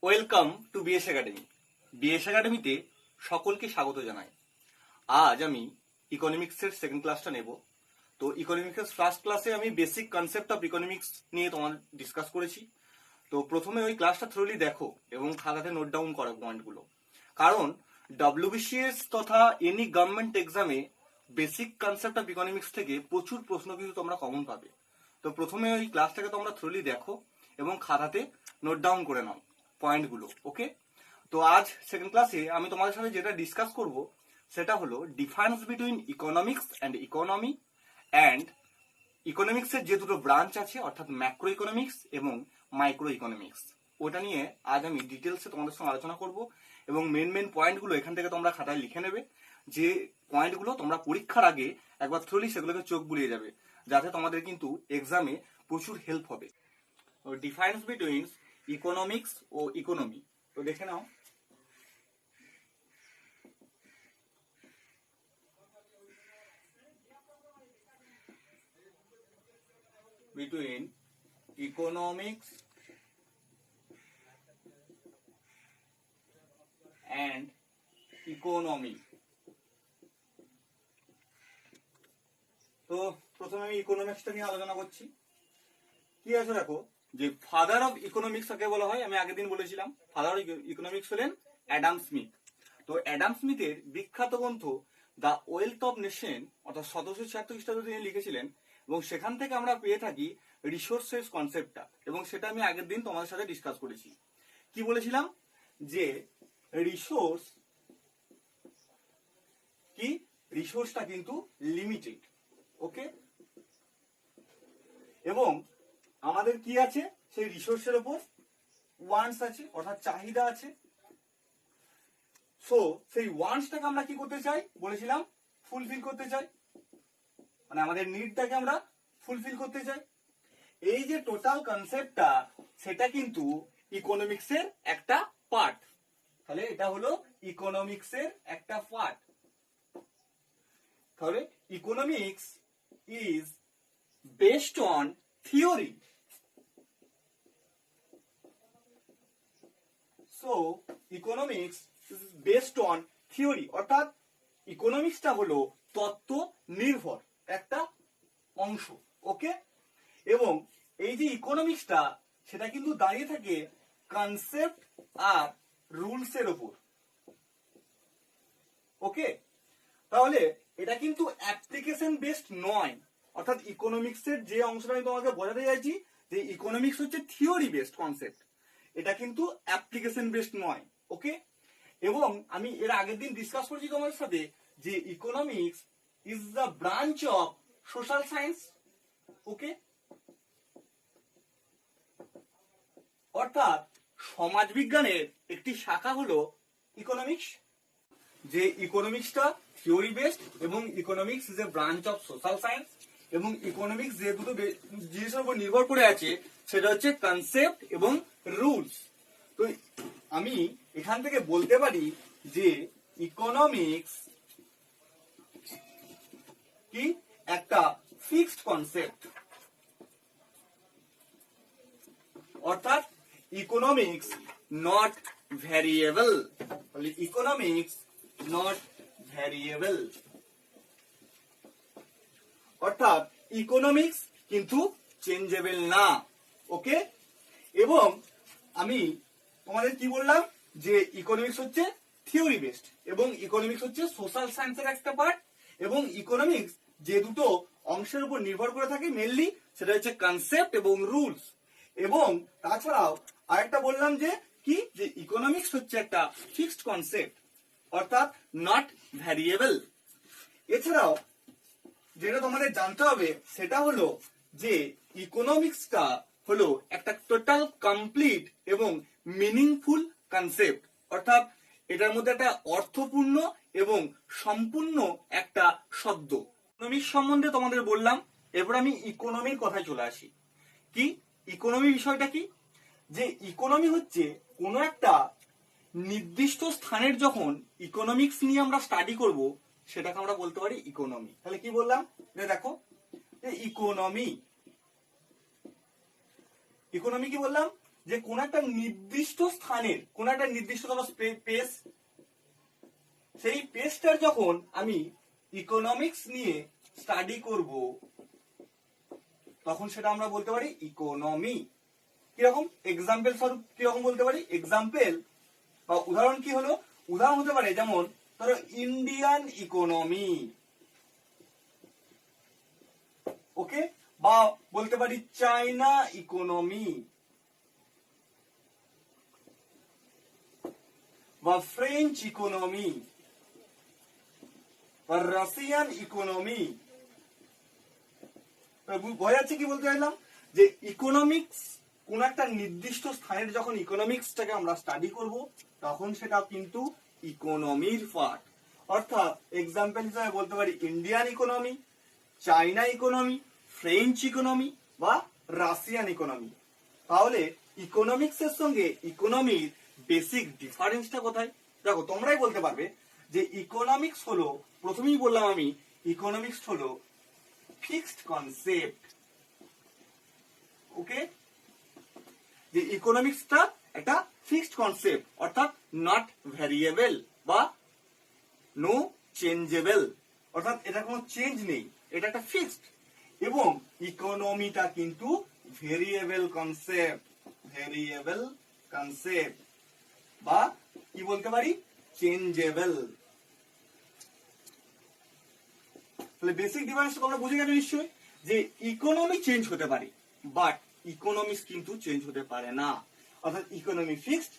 Welcome to BS academy. BS একাডেমিতে সকলকে স্বাগত জানাই। আজ আমি ইকোনমিক্সের সেকেন্ড ক্লাসটা নেব। তো ইকোনমিক্সের ফার্স্ট ক্লাসে আমি বেসিক কনসেপ্ট অফ ইকোনমিক্স নিয়ে তোমার ডিসকাস করেছি। তো প্রথমে ওই ক্লাসটা থ্রোলি দেখো এবং খাতাতে নোট ডাউন করো পয়েন্টগুলো, কারণ ডব্লিউবিসিএস তথা এনি গভর্নমেন্ট এক্সামে বেসিক কনসেপ্ট অফ ইকোনমিক্স থেকে প্রচুর প্রশ্ন কিন্তু তোমরা কমন পাবে। তো প্রথমে ওই ক্লাসটাকে তোমরা থ্রোলি দেখো এবং খাতাতে নোট ডাউন করে নাও পয়েন্টগুলো। ওকে, তো আজ সেকেন্ড ক্লাসে আমি তোমাদের সাথে যেটা ডিসকাস করব সেটা হলো difference between economics and economy and ইকোনমিক্সের যে দুটো ব্রাঞ্চ আছে, অর্থাৎ ম্যাক্রো ইকোনমিক্স এবং মাইক্রো ইকোনমিক্স, ওটা নিয়ে আজ আমি ডিটেলসে তোমাদের সঙ্গে আলোচনা করব। এবং মেন পয়েন্টগুলো এখান থেকে তোমরা খাতায় লিখে নেবে, যে পয়েন্টগুলো তোমরা পরীক্ষার আগে একবার থ্রোলি সেগুলোকে চোখ বুলিয়ে যাবে, যাতে তোমাদের কিন্তু এক্সামে প্রচুর হেল্প হবে। ডিফারেন্স বিটুইন ইকোনমিক্স ও ইকোনমি, তো দেখে নাও। Between economics and economy. তো প্রথমে আমি ইকোনমিক্সটা নিয়ে আলোচনা করছি। কি আছে দেখো, যে ফাদার অফ ইকোনমিক্স কাকে বলা হয়, আমি আগের দিন বলেছিলাম ফাদার অফ ইকোনমিক্স হলেন অ্যাডাম স্মিথ। তো অ্যাডাম স্মিথের বিখ্যাত গ্রন্থ দ্য ওয়েলথ অফ নেশন অর্থাৎ 1776 খ্রিস্টাব্দে তিনি লিখেছিলেন, এবং সেখান থেকে আমরা পেয়ে থাকি রিসোর্সেস কনসেপ্টটা, এবং সেটা আমি আগের দিন তোমাদের সাথে ডিসকাস করেছি। কি বলেছিলাম, যে রিসোর্স কি, রিসোর্সটা কিন্তু লিমিটেড। ওকে, এবং আমাদের কি আছে, সেই রিসোর্সের উপর ওয়ান্টস আছে, অর্থাৎ চাহিদা আছে। সো সেই ওয়ান্টসটাকে আমরা কি করতে চাই বলেছিলাম, ফুলফিল করতে চাই, মানে আমাদের নিডটাকে আমরা ফুলফিল করতে চাই। এই যে টোটাল কনসেপ্টটা, সেটা কিন্তু ইকোনমিক্সের একটা পার্ট। তাহলে এটা হলো ইকোনমিক্সের একটা পার্ট। তাহলে economics is based on theory. So economics is based on theory, অর্থাৎ ইকোনমিক্সটা হলো তত্ত্ব নির্ভর একটা অংশ। ওকে, এবং এই যে ইকোনমিক্সটা, সেটা কিন্তু দাঁড়িয়ে থাকে কনসেপ্ট আর রুলস এর উপর। ওকে, তাহলে এটা কিন্তু অ্যাপ্লিকেশন বেসড নয়, অর্থাৎ ইকোনমিক্সের যে অংশটা আমি তোমাকে বোঝাতে চাইছি, যে ইকোনমিক্স হচ্ছে থিওরি বেসড কনসেপ্ট, এটা কিন্তু অ্যাপ্লিকেশন বেসড নয়। ওকে, এবং আমি এর আগের দিন ডিসকাস করেছি তোমাদের সাথে যে economics is the branch of social science. Okay, অর্থাৎ সমাজবিজ্ঞানের একটি শাখা হলো ইকোনমিক্স। যে ইকোনমিক্সটা থিওরি বেসড এবং economics is a branch of social science, এবং ইকোনমিক্স যে দুটো জিনিসের উপর নির্ভর করে আছে সেটা হচ্ছে কনসেপ্ট এবং রুলস। তো আমি এখান থেকে বলতে পারি যে ইকোনমিক্স কি একটা ফিক্সড কনসেপ্ট, অর্থাৎ economics not variable. Economics not variable, অর্থাৎ ইকোনমিক্স কিন্তু চেঞ্জেবল না। ওকে, এবং আমি তোমাদের কি বললাম, যে ইকোনমিক্স হচ্ছে থিওরি বেসড এবং ইকোনমিক্স হচ্ছে সোশ্যাল সায়েন্সের একটা পার্ট, এবং ইকোনমিক্স যে দুটো অংশের উপর নির্ভর করে থাকে মেনলি, সেটা হচ্ছে কনসেপ্ট এবং রুলস। এবং তাছাড়াও আরেকটা বললাম যে কি, যে ইকোনমিক্স হচ্ছে একটা ফিক্সড কনসেপ্ট, অর্থাৎ নট ভ্যারিয়েবল। এছাড়াও যেটা তোমাদের জানতে হবে সেটা হলো যে ইকোনমিক্সটা হলো একটা টোটাল কমপ্লিট এবং মিনিংফুল কনসেপ্ট, অর্থাৎ এটার মধ্যে একটা অর্থপূর্ণ এবং সম্পূর্ণ একটা শব্দ। ইকোনমিক্স সম্বন্ধে তোমাদের বললাম, এরপর আমি ইকোনমির কথায় চলে আসি। কি ইকোনমি বিষয়টা কি, যে ইকোনমি হচ্ছে কোনো একটা নির্দিষ্ট স্থানের যখন ইকোনমিক্স নিয়ে আমরা স্টাডি করব, সেটাকে আমরা বলতে পারি ইকোনমি। তাহলে কি বললাম, দেখো ইকোনমি, ইকোনমি কি বললাম, যে কোন একটা নির্দিষ্ট স্থানের কোন একটা নির্দিষ্ট স্পেস, সেই পেজটার যখন আমি ইকোনমিক্স নিয়ে স্টাডি করব তখন সেটা আমরা বলতে পারি ইকোনমি। কিরকম এক্সাম্পল স্বরূপ কিরকম বলতে পারি? এক্সাম্পল বা উদাহরণ কি হলো? উদাহরণ হতে পারে যেমন ধরো ইন্ডিয়ান ইকোনমি, ওকে, বা বলতে পারি চায়না ইকোনমি, বা ফ্রেঞ্চ ইকোনমি, বা রাশিয়ান ইকোনমি। বোঝা যাচ্ছে কি বলতে চাইলাম? যে ইকোনমিক্স কোন একটা নির্দিষ্ট স্থানের যখন ইকোনমিক্সটাকে আমরা স্টাডি করব তখন সেটা কিন্তু ইকোনমির পার্ট। অর্থাৎ এক্সাম্পল হিসেবে বলতে পারি Indian economy, China economy, French economy বা রাশিয়ান ইকোনমি। তাহলে ইকোনমিক্স এর সঙ্গে ইকোনমির বেসিক ডিফারেন্সটা কোথায়? দেখো তোমরাই বলতে পারবে যে ইকোনমিক্স হলো, প্রথমেই বললাম আমি, ইকোনমিক্স হলো ফিক্সড কনসেপ্ট। ওকে, যে ইকোনমিক্সটা একটা ফিক্সড কনসেপ্ট, অর্থাৎ নট ভ্যারিয়েবল বা নো চেঞ্জেবল, অর্থাৎ এটা কোনো চেঞ্জ নেই, এটা একটা ফিক্সড। এবং ইকোনমিটা কিন্তু ভেরিয়েবল কনসেপ্ট, ভেরিয়েবল কনসেপ্ট বা কি বলতে পারি চেঞ্জেবল। তাহলে বেসিক ডিফারেন্স তোমরা বুঝে গেলে নিশ্চয়ই যে ইকোনমি চেঞ্জ হতে পারে বাট ইকোনমিক্স কিন্তু চেঞ্জ হতে পারে না। অর্থাৎ ইকোনমি ফিক্সড,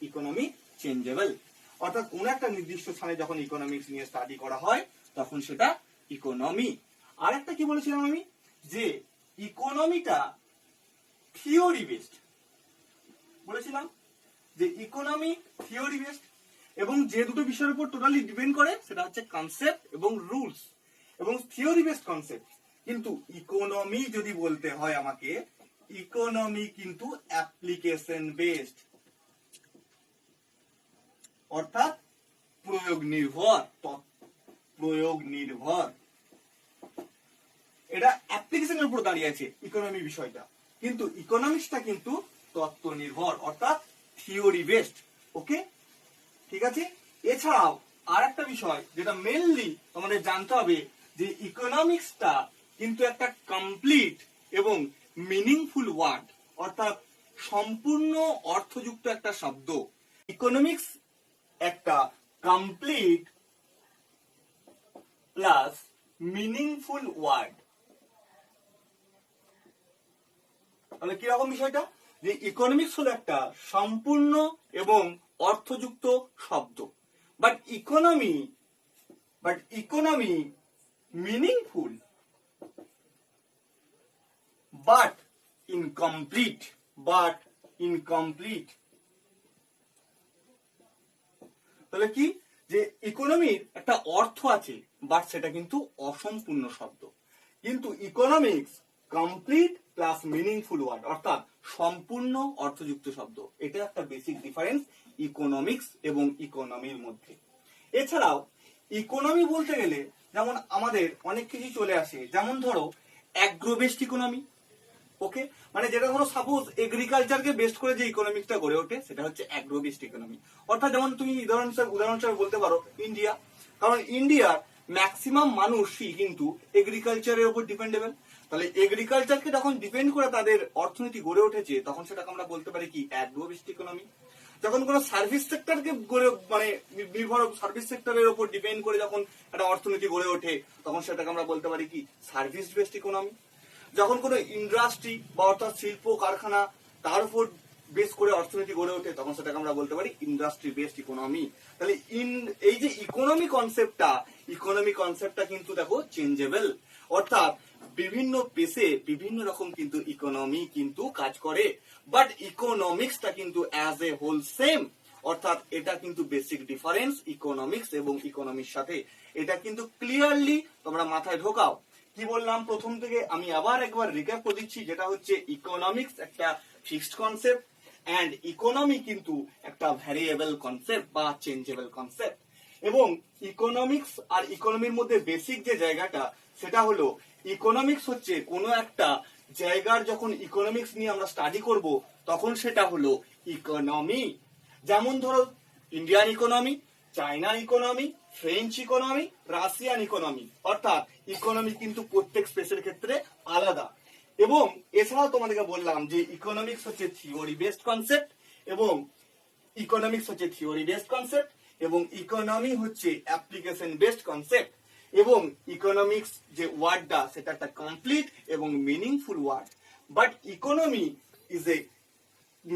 ইকোনমি চেঞ্জেবল। অর্থাৎ কোন একটা নির্দিষ্ট স্থানে যখন ইকোনমিক্স নিয়ে স্টাডি করা হয় তখন সেটা ইকোনমি। আর একটা কি বলেছিলাম আমি, যে ইকোনমিটা থিওরি বেসড বলেছিলাম, যে ইকোনমি থিওরি বেসড এবং যে দুটো বিষয়ের উপর টোটালি ডিপেন্ড করে সেটা হচ্ছে কনসেপ্ট এবং রুলস এবং থিওরি বেসড কনসেপ্ট। কিন্তু ইকোনমি যদি বলতে হয় আমাকে, ইকোনমি কিন্তু অ্যাপ্লিকেশন বেসড, অর্থাৎ প্রয়োগ নির্ভর, প্রয়োগ নির্ভর। এটা অ্যাপ্লিকেশনের উপর দাঁড়িয়ে আছে ইকোনমি বিষয়টা, কিন্তু ইকোনমিক্সটা কিন্তু তত্ত্ব নির্ভর, অর্থাৎ থিওরি বেসড। ওকে, ঠিক আছে। এছাড়াও আর একটা বিষয় যেটা মেইনলি তোমাদের জানতে হবে, যে ইকোনমিক্সটা কিন্তু একটা কমপ্লিট এবং মিনিংফুল ওয়ার্ড, অর্থাৎ সম্পূর্ণ অর্থযুক্ত একটা শব্দ। ইকোনমিক্স একটা কমপ্লিট প্লাস মিনিংফুল ওয়ার্ড। তাহলে কিরকম বিষয়টা, যে ইকোনমিক্স হলো একটা সম্পূর্ণ এবং অর্থযুক্ত শব্দ, but economy meaningful but incomplete, তাহলে কি, যে ইকোনমির একটা অর্থ আছে বাট সেটা কিন্তু অসম্পূর্ণ শব্দ, কিন্তু economics complete plus meaningful word, অর্থাৎ সম্পূর্ণ অর্থযুক্ত শব্দ। এটা একটা বেসিক ডিফারেন্স ইকোনমিক্স এবং ইকোনমির মধ্যে। এছাড়াও ইকোনমি বলতে গেলে যেমন আমাদের অনেক কিছু চলে আসে, যেমন ধরো অ্যাগ্রো বেসড ইকোনমি। ওকে, মানে যেটা ধরো সাপোজ এগ্রিকালচারকে বেস্ট করে যে ইকোনমিক্সটা গড়ে ওঠে সেটা হচ্ছে অ্যাগ্রো বেসড ইকোনমি। অর্থাৎ যেমন তুমি উদাহরণ হিসেবে বলতে পারো ইন্ডিয়া, কারণ ইন্ডিয়ার ম্যাক্সিমাম মানুষই কিন্তু এগ্রিকালচারের উপর ডিপেন্ডেবল। তাহলে এগ্রিকালচারকে যখন ডিপেন্ড করে তাদের অর্থনীতি গড়ে উঠেছে তখন সেটাকে আমরা বলতে পারি কি অ্যাগ্রো বেসড ইকোনমি। যখন কোনো সার্ভিস সেক্টরকে মানে নির্ভর সার্ভিস সেক্টরের উপর ডিপেন্ড করে যখন একটা অর্থনীতি গড়ে ওঠে তখন সেটাকে আমরা বলতে পারি কি সার্ভিস বেসড ইকোনমি। যখন কোনো ইন্ডাস্ট্রি বা অর্থাৎ শিল্প কারখানা তার উপর বেস করে অর্থনীতি গড়ে ওঠে তখন সেটাকে আমরা বলতে পারি ইন্ডাস্ট্রি বেসড ইকোনমি। তাহলে এই যে ইকোনমি কনসেপ্টটা কিন্তু দেখো চেঞ্জেবল, অর্থাৎ বিভিন্ন পেসে বিভিন্ন রকম কিন্তু ইকোনমি কিন্তু কাজ করে, বাট ইকোনমিক্সটা কিন্তু অ্যাজ এ হোল সেম, অর্থাৎ এটা কিন্তু বেসিক ডিফারেন্স ইকোনমিক্স এবং ইকোনমির সাথে। এটা কিন্তু ক্লিয়ারলি তোমরা মাথায় ঢোকাও। কি বললাম প্রথম থেকে আমি আবার একবার রিক্যাপ করে দিচ্ছি, যেটা হচ্ছে ইকোনমিক্স একটা ফিক্সড কনসেপ্ট এন্ড ইকোনমি কিন্তু একটা ভ্যারিয়েবল কনসেপ্ট বা চেঞ্জেবল কনসেপ্ট। এবং ইকোনমিক্স আর ইকোনমির মধ্যে বেসিক যে জায়গাটা সেটা হলো ইকোনমিক্স হচ্ছে কোনো একটা জায়গার যখন ইকোনমিক্স নিয়ে আমরা স্টাডি করব তখন সেটা হলো ইকোনমি। যেমন ধরো Indian economy, China economy, French economy, Russian economy, অর্থাৎ ইকোনমি কিন্তু প্রত্যেক স্পেসের ক্ষেত্রে আলাদা। এবং এছাড়াও তোমাদেরকে বললাম যে ইকোনমিক্স হচ্ছে থিওরি বেসড কনসেপ্ট এবং ইকোনমিক্স হচ্ছে থিওরি বেসড কনসেপ্ট এবং ইকোনমি হচ্ছে অ্যাপ্লিকেশন বেসড কনসেপ্ট। এবং ইকোনমিক্স যে ওয়ার্ডটা সেটা একটা কমপ্লিট এবং meaningful word, but economy is a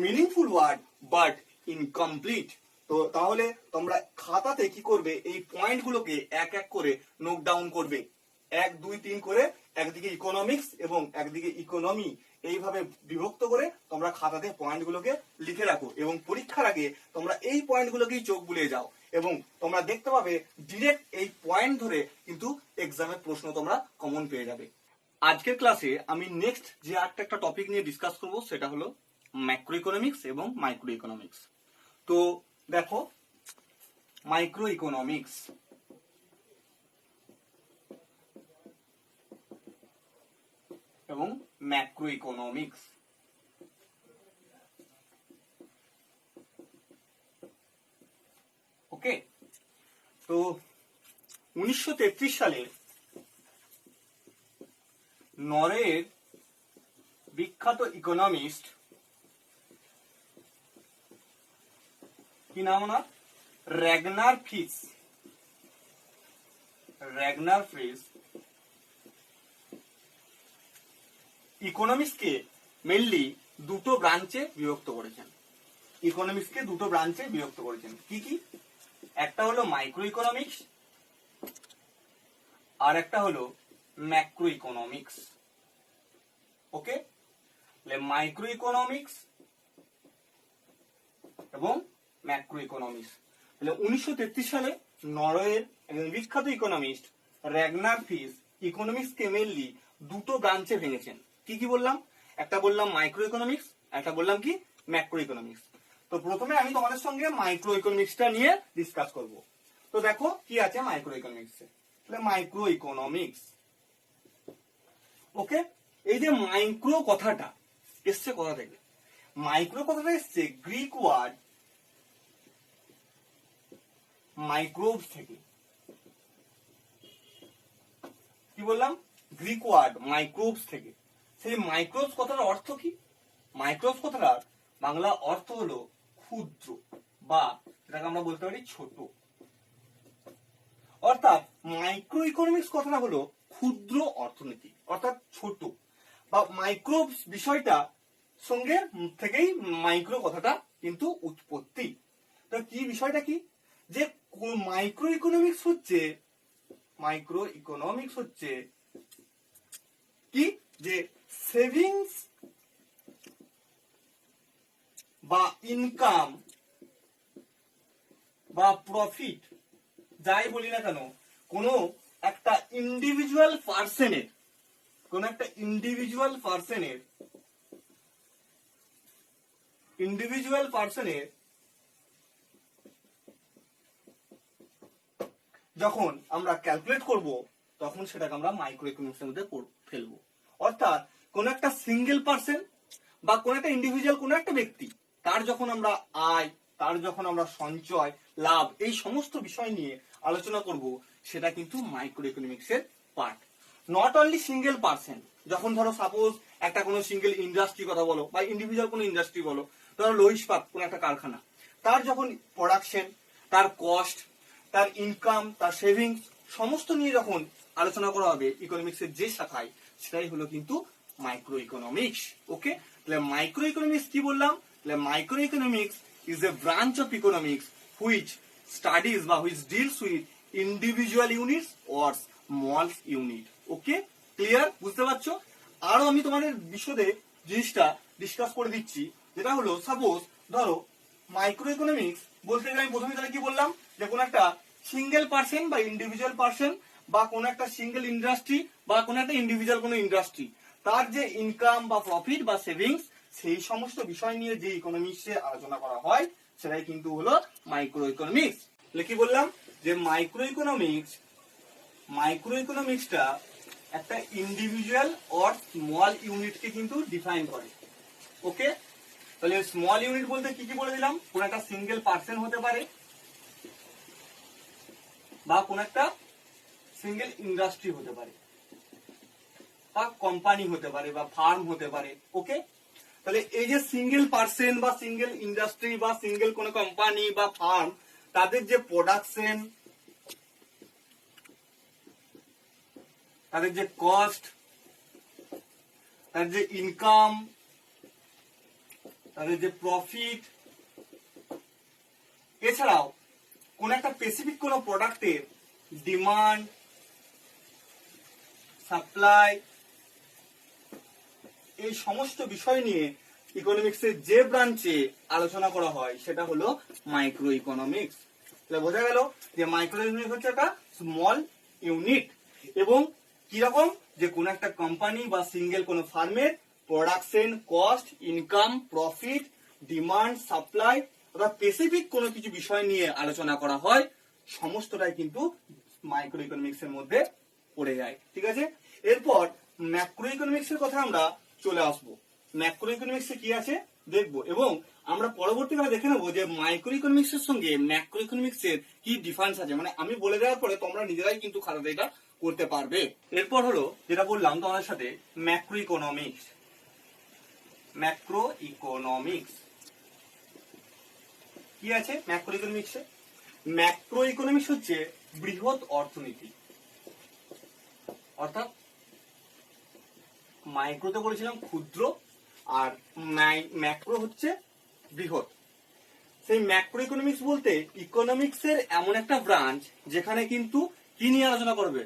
meaningful word but incomplete. তো তাহলে তোমরা খাতাতে কি করবে, এই পয়েন্টগুলোকে এক এক করে নোট ডাউন করবে, 1 2 3 করে, একদিকে ইকোনমিক্স এবং একদিকে ইকোনমি, এইভাবে বিভক্ত করে তোমরা খাতাতে পয়েন্টগুলোকে লিখে রাখো এবং পরীক্ষার আগে তোমরা এই পয়েন্টগুলোকেই চোখ বুলিয়ে যাও এবং তোমরা দেখতে পাবে ডিরেক্ট এই পয়েন্ট ধরে কিন্তু এক্সামের প্রশ্ন তোমরা কমন পেয়ে যাবে। আজকের ক্লাসে আমি নেক্সট যে একটা টপিক নিয়ে ডিসকাস করব সেটা হলো ম্যাক্রো ইকোনমিক্স এবং মাইক্রো ইকোনমিক্স। তো দেখো, মাইক্রো ইকোনমিক্স এবং ম্যাক্রো ইকোনমিক্স। ওকে, তো 1933 সালে নরওয়ের বিখ্যাত ইকোনমিস্ট, কি নাম ওনার, র্যাগনার ফ্রিস ইকোনমিক্সকে মেইনলি দুটো ব্রাঞ্চে বিভক্ত করেছেন। কি কি? একটা হলো মাইক্রো ইকোনমিক্স আর একটা হলো ম্যাক্রো ইকোনমিক্স। ওকে, মাইক্রো ইকোনমিক্স এবং ম্যাক্রো ইকোনমিক্স। 1933 সালে নরওয়ের একজন বিখ্যাত ইকোনমিস্ট র্যাগনার ফ্রিস ইকোনমিক্সকে মেইনলি দুটো ব্রাঞ্চে ভেঙেছেন। কি কি বললাম? একটা বললাম মাইক্রো ইকোনমিক্স, একটা বললাম কি ম্যাক্রো ইকোনমিক্স। তো প্রথমে আমি তোমাদের সঙ্গে মাইক্রো ইকোনমিক্সটা নিয়ে ডিসকাস করব। তো দেখো কি আছে মাইক্রো ইকোনমিক্সে। মাইক্রো ইকোনমিক্স, ওকে, এই যে মাইক্রো কথাটা এসছে কোথা থেকে? মাইক্রো কথাটা এসছে গ্রিক ওয়ার্ড মাইক্রোবস থেকে। কি বললাম? গ্রিক ওয়ার্ড মাইক্রোবস থেকে। সেই মাইক্রোবস কথাটার অর্থ কি? মাইক্রোবস কথাটার বাংলা অর্থ হলো ক্ষুদ্র, বা যেটাকে আমরা বলতে পারি ছোট। অর্থাৎ মাইক্রো ইকোনমিক্স কথাটা হলো ক্ষুদ্র অর্থনীতি, অর্থাৎ ছোট, বা মাইক্রোবস বিষয়টা সঙ্গে থেকেই মাইক্রো কথাটা কিন্তু উৎপত্তি। তো কি বিষয়টা কি? যে মাইক্রো ইকোনমিক্স হচ্ছে কি, যে সেভিংস বা ইনকাম বা প্রফিট যাই বলি না কেন, কোন একটা ইন্ডিভিজুয়াল পার্সনের যখন আমরা ক্যালকুলেট করব তখন সেটাকে আমরা মাইক্রো ইকোনমিক্সের মধ্যে ফেলবো। অর্থাৎ কোন একটা সিঙ্গেল পার্সন বা কোন একটা ইন্ডিভিজুয়াল, কোন একটা ব্যক্তি, তার যখন আমরা আয়, তার যখন আমরা সঞ্চয়, লাভ, এই সমস্ত বিষয় নিয়ে আলোচনা করব, সেটা কিন্তু মাইক্রো ইকোনমিক্সের part. Not only single person, যখন ধরো সাপোজ একটা কোনো সিঙ্গেল ইন্ডাস্ট্রি কথা বলো বা ইন্ডিভিজুয়াল কোনো ইন্ডাস্ট্রি বলো, ধরো লোহা ইস্পাত কোনো একটা কারখানা, তার যখন প্রোডাকশন, তার কস্ট, তার ইনকাম, তার সেভিংস সমস্ত নিয়ে যখন আলোচনা করা হবে ইকোনমিক্সের যে শাখায়, সেটাই হলো কিন্তু মাইক্রো ইকোনমিক্স। ওকে, তাহলে মাইক্রো ইকোনমিক্স কি বললাম? তাহলে micro economics is a branch of economics which studies বা which deals with individual units or small unit. Okay, clear? বুঝতে পারছো? আরো আমি তোমাদের বিশদে জিনিসটা ডিসকাস করে দিচ্ছি, যেটা হলো সাপোজ ধরো মাইক্রো ইকোনমিক্স বলতে গেলে আমি প্রথমে তাহলে কি বললাম, যে কোন একটা সিঙ্গেল পার্সন বা ইন্ডিভিজুয়াল পার্সন বা কোন একটা সিঙ্গেল ইন্ডাস্ট্রি বা কোন একটা ইন্ডিভিজুয়াল কোন ইন্ডাস্ট্রি, তার যে ইনকাম বা প্রফিট বা সেভিংস, সেই সমস্ত বিষয় নিয়ে যে ইকোনমিক্সে আলোচনা করা হয় সেটাই কিন্তু হলো মাইক্রো ইকোনমিক্স। কি বললাম, যে মাইক্রো ইকোনমিক্সটা একটা ইন্ডিভিজুয়াল অর স্মল ইউনিটকে কিন্তু ডিফাইন করে। ওকে, তাহলে স্মল ইউনিট বলতে কি কি বলে দিলাম, কোন একটা সিঙ্গেল পার্সন হতে পারে, বা কোন একটা সিঙ্গেল ইন্ডাস্ট্রি হতে পারে, বা কোম্পানি হতে পারে, বা ফার্ম হতে পারে। ওকে, তাহলে এই যে সিঙ্গেল পার্সন বা সিঙ্গেল ইন্ডাস্ট্রি বা সিঙ্গেল কোন কোম্পানি বা ফার্ম, তাদের যে প্রোডাকশন, তাদের যে কস্ট, তাদের যে ইনকাম, তাদের যে প্রফিট, এছাড়াও কোন একটা স্পেসিফিক কোন প্রোডাক্টের ডিমান্ড, সাপ্লাই, এই সমস্ত বিষয় নিয়ে ইকোনমিক্সের যে ব্রাঞ্চে আলোচনা করা হয় সেটা হলো মাইক্রো ইকোনমিক্স। তাহলে বোঝা গেল যে মাইক্রো ইকোনমিক্স হচ্ছে একটা স্মল ইউনিট, এবং কিরকম, যে কোন একটা কোম্পানি বা সিঙ্গেল কোন ফার্মের production, cost, income, profit, demand, supply অথবা স্পেসিফিক কোনো কিছু বিষয় নিয়ে আলোচনা করা হয়, সমস্তটাই কিন্তু মাইক্রো ইকোনমিক্স এর মধ্যে পড়ে যায়। ঠিক আছে, এরপর ম্যাক্রো ইকোনমিক্স এর কথা আমরা চলে আসবো। ম্যাক্রো ইকোনমিক্স এ কি আছে দেখবো, এবং আমরা পরবর্তীকালে দেখে নেবো যে মাইক্রো ইকোনমিক্স এর সঙ্গে ম্যাক্রো ইকোনমিক্স এর কি ডিফারেন্স আছে। মানে আমি বলে দেওয়ার পরে তোমরা নিজেরাই কিন্তু খাতাতে এটা করতে পারবে। এরপর হলো যেটা বললাম তোমাদের সাথে, ম্যাক্রো ইকোনমিক্স। ম্যাক্রো ইকোনমিক্স কি আছে ম্যাক্রো ইকোনমিক্সে? ম্যাক্রো ইকোনমিক্স হচ্ছে বৃহৎ অর্থনীতি, অর্থাৎ মাইক্রোতে বলেছিলাম ক্ষুদ্র, আর ম্যাক্রো হচ্ছে বৃহৎ। সেই ম্যাক্রো ইকোনমিক্স বলতে ইকোনমিক্স এর এমন একটা ব্রাঞ্চ যেখানে কিন্তু কি নিয়ে আলোচনা করবে,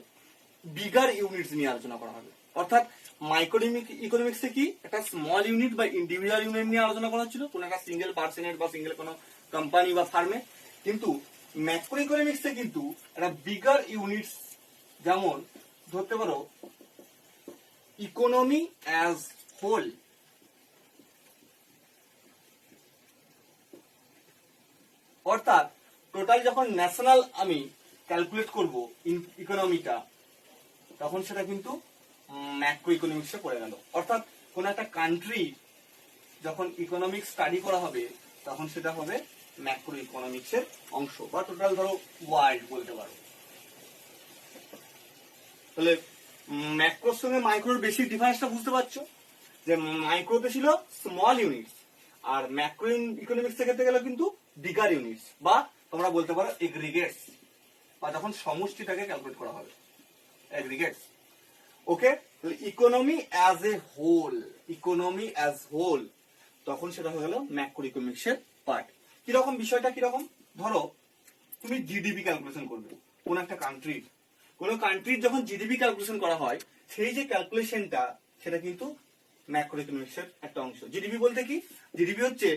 বিগার ইউনিটস নিয়ে আলোচনা করা হবে। অর্থাৎ মাইক্রো ইকোনমিক্স এ কি একটা স্মল ইউনিট বা ইন্ডিভিজুয়াল ইউনিট নিয়ে আলোচনা করা হচ্ছিল, কোন একটা সিঙ্গেল পার্সনের বা সিঙ্গেল কোনো কোম্পানি বা ফার্মে। কিন্তু ম্যাক্রো ইকোনমিক্স এ কিন্তু একটা বিগার ইউনিটস, যেমন ধরতে পারো ইকোনমি অ্যাজ হোল, অর্থাৎ টোটাল যখন ন্যাশনাল আমি ক্যালকুলেট করব ইকোনমিটা, তখন সেটা কিন্তু ম্যাক্রো ইকোনমিক্সে পড়ে গেল। অর্থাৎ কোন একটা কান্ট্রি যখন ইকোনমিক্স স্টাডি করা হবে তখন সেটা হবে ম্যাক্রো ইকোনমিক্সের অংশ, বা টোটাল ধরো ওয়ার্ল্ড বলতে পারো। তাহলে ম্যাক্রোর সঙ্গে মাইক্রোর বেশি ডিফারেন্সটা বুঝতে পারছো, যে মাইক্রোতে ছিল স্মল ইউনিটস, আর ম্যাক্রো ইকোনমিক্স ক্ষেত্রে গেলে কিন্তু বিগার ইউনিটস, বা তোমরা বলতে পারো এগ্রিগেটস, বা যখন সমষ্টিটাকে ক্যালকুলেট করা হবে aggregates. Okay, economy as a whole, economy as whole, তখন সেটা হয়ে গেল ম্যাক্রো ইকোনমিক্সের পার্ট। কিরকম বিষয়টা, কিরকম, ধরো তুমি জিডিপি ক্যালকুলেশন করবে কোন একটা কান্ট্রির, কোন কান্ট্রির যখন জিডিপি ক্যালকুলেশন করা হয়, সেই যে ক্যালকুলেশনটা সেটা কিন্তু ম্যাক্রো ইকোনমিক্সের একটা অংশ। জিডিপি বলতে কি, জিডিপি হচ্ছে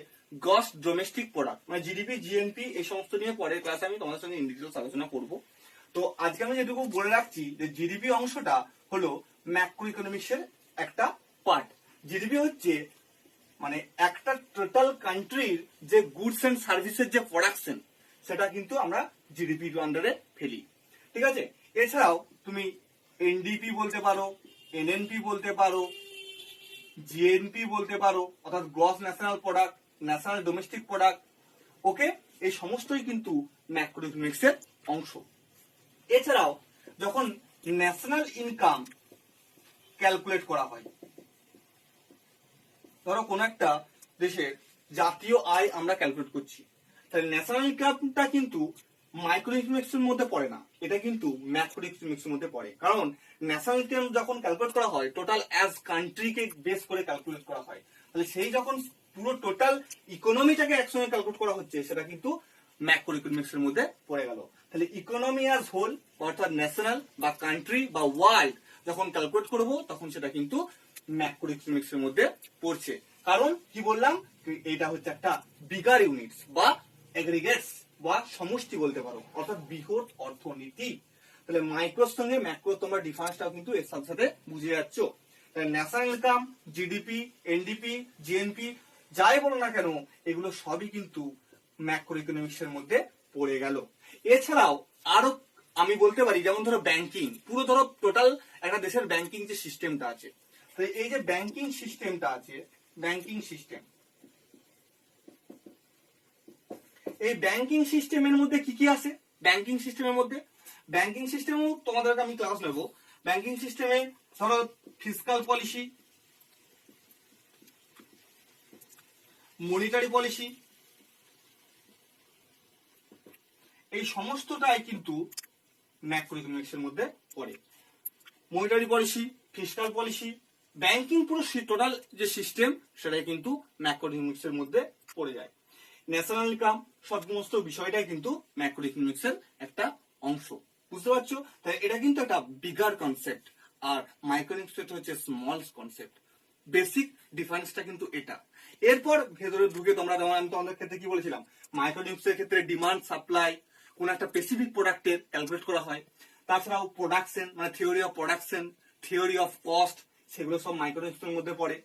গ্রস ডোমেস্টিক প্রোডাক্ট, মানে জিডিপি, জিএনপি এই সমস্ত নিয়ে পরের ক্লাসে আমি তোমাদের সঙ্গে ইন ডিটেইলস আলোচনা করব। তো আজকে আমি যেটুকু বলে রাখছি যে জিডিপি অংশটা হলো ম্যাক্রো ইকোনমিক্সের একটা পার্ট। জিডিপি হচ্ছে মানে একটা টোটাল কান্ট্রির যে গুডস এন্ড সার্ভিসের যে প্রোডাকশন, সেটা কিন্তু আমরা জিডিপির আন্ডারে ফেলি। ঠিক আছে, এছাড়াও তুমি এনডিপি বলতে পারো, এনএনপি বলতে পারো, জিএনপি বলতে পারো, অর্থাৎ gross national product, national domestic product. Okay, এই সমস্তই কিন্তু ম্যাক্রো ইকোনমিক্সের অংশ। এছাড়াও যখন ন্যাশনাল ইনকাম ক্যালকুলেট করা হয়, ধরো কোন একটা দেশের জাতীয় আয় আমরা ক্যালকুলেট করছি, তাহলে ন্যাশনাল ইনকামটা কিন্তু মাইক্রো ইকোনমিক্স এর মধ্যে পড়ে না, এটা কিন্তু ম্যাক্রো ইকোনমিক্স এর মধ্যে পড়ে। কারণ ন্যাশনাল ইনকাম যখন ক্যালকুলেট করা হয় টোটাল অ্যাজ কান্ট্রিকে বেস করে ক্যালকুলেট করা হয়, তাহলে সেই যখন পুরো টোটাল ইকোনমিটাকে একসঙ্গে ক্যালকুলেট করা হচ্ছে, সেটা কিন্তু ম্যাক্রো ইকোনমিক্স এর মধ্যে পড়ে গেল। তাহলে ইকোনমি অ্যাজ হোল, অর্থাৎ ন্যাশনাল বা কান্ট্রি বা ওয়ার্ল্ড যখন ক্যালকুলেট করব, তখন সেটা কিন্তু ম্যাক্রো ইকোনমিক্স এর মধ্যে পড়ছে। কারণ কি বললাম, এটা হচ্ছে একটা বিগার ইউনিটস বা এগ্রিগেটস বা সমষ্টি বলতে পারো, অর্থাৎ বৃহৎ অর্থনীতি। তাহলে মাইক্রোর সঙ্গে ম্যাক্রো তোমরা ডিফারেন্সটাও কিন্তু এর সাথে সাথে বুঝে যাচ্ছ। তাহলে national income, GDP, NDP, GNP যাই বলো না কেন, এগুলো সবই কিন্তু ম্যাক্রো ইকোনমিক্স এর মধ্যে পড়ে গেল। এছাড়াও আরো আমি বলতে পারি, যেমন ধরো ব্যাংকিং, পুরো ধরো টোটাল একটা দেশের ব্যাংকিং যে সিস্টেমটা আছে, তো এই যে ব্যাংকিং সিস্টেমটা আছে, ব্যাংকিং সিস্টেম, এই ব্যাংকিং সিস্টেমের মধ্যে কি কি আছে? ব্যাংকিং সিস্টেমের মধ্যে, ব্যাংকিং সিস্টেমও তোমাদেরকে আমি ক্লাস নেব। ব্যাংকিং সিস্টেমে ধরো ফিসকাল পলিসি, মনিটারি পলিসি, এই সমস্তটাই কিন্তু ম্যাক্রো ইকোনমিক্সের মধ্যে পড়ে। Monetary policy, fiscal policy, banking পুরো টোটাল যে সিস্টেম সেটাই কিন্তু ম্যাক্রো ইকোনমিক্সের মধ্যে পড়ে যায়। ন্যাশনাল ইনকাম, সমস্ত বিষয়টাই কিন্তু ম্যাক্রো ইকোনমিক্সের একটা অংশ। বুঝতে পারছো? তাই এটা কিন্তু একটা বিগার কনসেপ্ট, আর মাইক্রো ইকোনমিক্স হচ্ছে স্মল কনসেপ্ট। বেসিক ডিফারেন্সটা কিন্তু এটা। এরপর ভেতরে ঢুকে তোমরা, যেমন আমি তোমাদের ক্ষেত্রে কি বলেছিলাম, মাইক্রো ইকোনমিক্সের ক্ষেত্রে ডিমান্ড সাপ্লাই কোন একটা স্পেসিফিক প্রোডাক্টের ক্যালকুলেট করা হয়। তাছাড়াও প্রোডাকশন, মানে theory of production, theory of cost, সেগুলো সব মাইক্রো ইকোনমিক্সের মধ্যে পড়ে।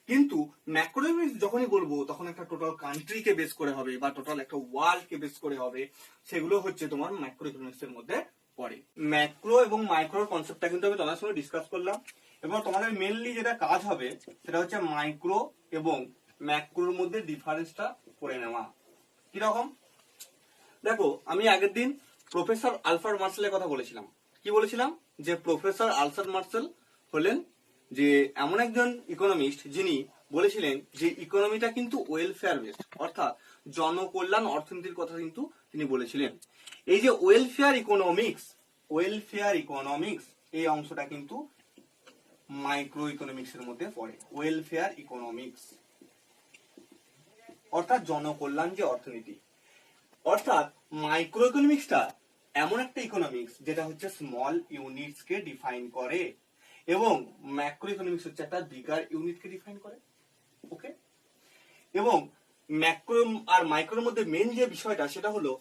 কিন্তু ম্যাক্রো ইকোনমিক্স যখনই বলবো তখন একটা টোটাল কান্ট্রিকে বেস করে হবে বা টোটাল একটা ওয়ার্ল্ডকে বেস করে হবে, সেগুলো হচ্ছে তোমার ম্যাক্রো ইকোনমিক্সের মধ্যে পড়ে। ম্যাক্রো এবং মাইক্রোর কনসেপ্টটা কিন্তু আমি তোমাদের সঙ্গে ডিসকাস করলাম, এবং তোমাদের মেনলি যেটা কাজ হবে সেটা হচ্ছে মাইক্রো এবং ম্যাক্রোর মধ্যে ডিফারেন্সটা করে নেওয়া। কিরকম? দেখো, আমি আগের দিন প্রফেসর আলফার্ড মার্শেলের কথা বলেছিলাম। কি বলেছিলাম? যে প্রফেসর আলফার্ড মার্শেল হলেন যে এমন একজন ইকোনমিস্ট যিনি বলেছিলেন যে ইকোনমিটা কিন্তু ওয়েলফেয়ার বেসড, অর্থাৎ জনকল্যাণ অর্থনীতির কথা কিন্তু তিনি বলেছিলেন। এই যে ওয়েলফেয়ার ইকোনমিক্স এই অংশটা কিন্তু মাইক্রো ইকোনমিক্স এর মধ্যে পড়ে। ওয়েলফেয়ার ইকোনমিক্স অর্থাৎ জনকল্যাণ যে অর্থনীতি, অর্থাৎ মাইক্রো ইকোনমিক্সটা এমন একটা ইকোনমিক্স যেটা হচ্ছে স্মল ইউনিটস কে ডিফাইন করে, এবং ম্যাক্রো ইকোনমিক্স হচ্ছে একটা বিগার ইউনিট কে ডিফাইন করে। ওকে, এবং ম্যাক্রো আর মাইক্রোর মধ্যে মেন যে বিষয়টা সেটা হলো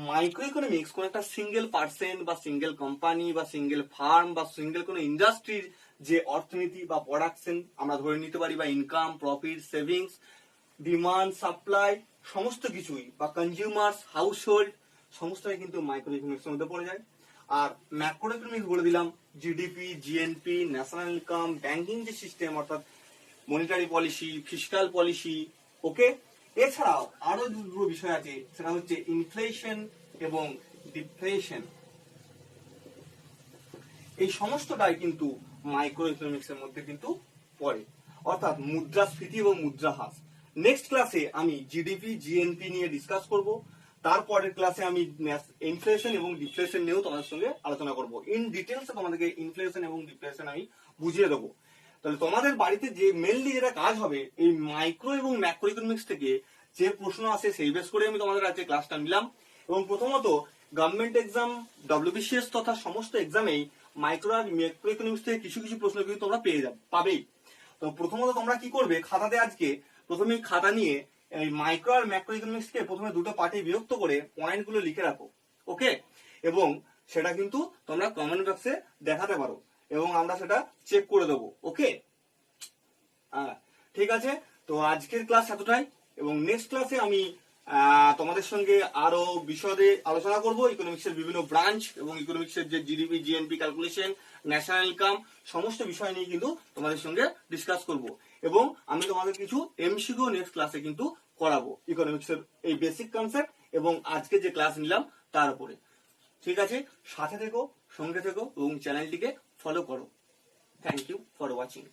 মাইক্রো ইকোনমিক্স কোন একটা সিঙ্গেল পার্সন বা সিঙ্গেল কোম্পানি বা সিঙ্গেল ফার্ম বা সিঙ্গেল কোন ইন্ডাস্ট্রির যে অর্থনীতি বা প্রোডাকশন আমরা ধরে নিতে পারি, বা income, profit, savings, demand, supply, সমস্ত কিছুই, বা কনজিউমার্স, হাউস হোল্ড, সমস্তটাই কিন্তু মাইক্রো ইকোনমিক্স এর মধ্যে পড়ে যায়। আর ম্যাক্রো ইকোনমিক্স বলে দিলাম GDP, GNP, national income, banking যে সিস্টেম অর্থাৎ মনিটারি পলিসি, ফিসকাল পলিসি। ওকে, এছাড়াও আরো দুটো বিষয় আছে, সেটা হচ্ছে ইনফ্লেশন এবং ডিফ্লেশন। এই সমস্তটাই কিন্তু মাইক্রো ইকোনমিক্স এর মধ্যে কিন্তু পড়ে, অর্থাৎ মুদ্রাস্ফীতি এবং মুদ্রাহ্রাস। নেক্সট ক্লাসে আমি জিডিপি, জিএনপি নিয়ে ডিসকাস করব। তারপরের ক্লাসে আমি ইনফ্লেশন এবং ডিফ্লেশন নিয়েও তোমাদের সঙ্গে আলোচনা করব। ইন ডিটেলস তোমাদেরকে ইনফ্লেশন এবং ডিফ্লেশন আমি বুঝিয়ে দেবো। তাহলে তোমাদের বাড়িতে যে মেনলি যেটা কাজ হবে, এই মাইক্রো এবং ম্যাক্রো ইকোনমিক্স থেকে যে প্রশ্ন আসে সেই বেস করে আমি তোমাদের আজকে ক্লাসটা নিলাম। এবং প্রথমত গভর্নমেন্ট এক্সাম, ডব্লিউবিসিএস তথা সমস্ত এক্সামেই মাইক্রো আর ম্যাক্রো ইকোনমিক্স থেকে কিছু কিছু প্রশ্ন কিন্তু তোমরা পাবেই। তো প্রথমত তোমরা কি করবে, খাতাতে আজকে প্রথমে খাতা নিয়ে এই মাইক্রো আর ম্যাক্রো ইকোনমিক্সকে প্রথমে দুটো পার্টে বিভক্ত করে পয়েন্টগুলো লিখে রাখো। ওকে, এবং সেটা কিন্তু তোমরা কমেন্ট বক্সে দেখাতে পারো এবং আমরা সেটা চেক করে দেবো। ওকে, ঠিক আছে। তো আজকের ক্লাস এতটাই, এবং নেক্সট ক্লাসে আমি তোমাদের সঙ্গে আরো বিশদে আলোচনা করব ইকোনমিক্সের বিভিন্ন ব্রাঞ্চ এবং ইকোনমিক্সের যে GDP, GNP calculation, national income, সমস্ত বিষয় নিয়ে কিন্তু তোমাদের সঙ্গে ডিসকাস করব, এবং আমি তোমাদের কিছু এমসিকিউ নেক্সট ক্লাসে কিন্তু করাবো ইকোনমিক্সের এই বেসিক কনসেপ্ট এবং আজকে যে ক্লাস নিলাম তার উপরে। ঠিক আছে, সাথে থেকো, সঙ্গে থেকো এবং চ্যানেলটিকে ফলো করো। Thank you for watching.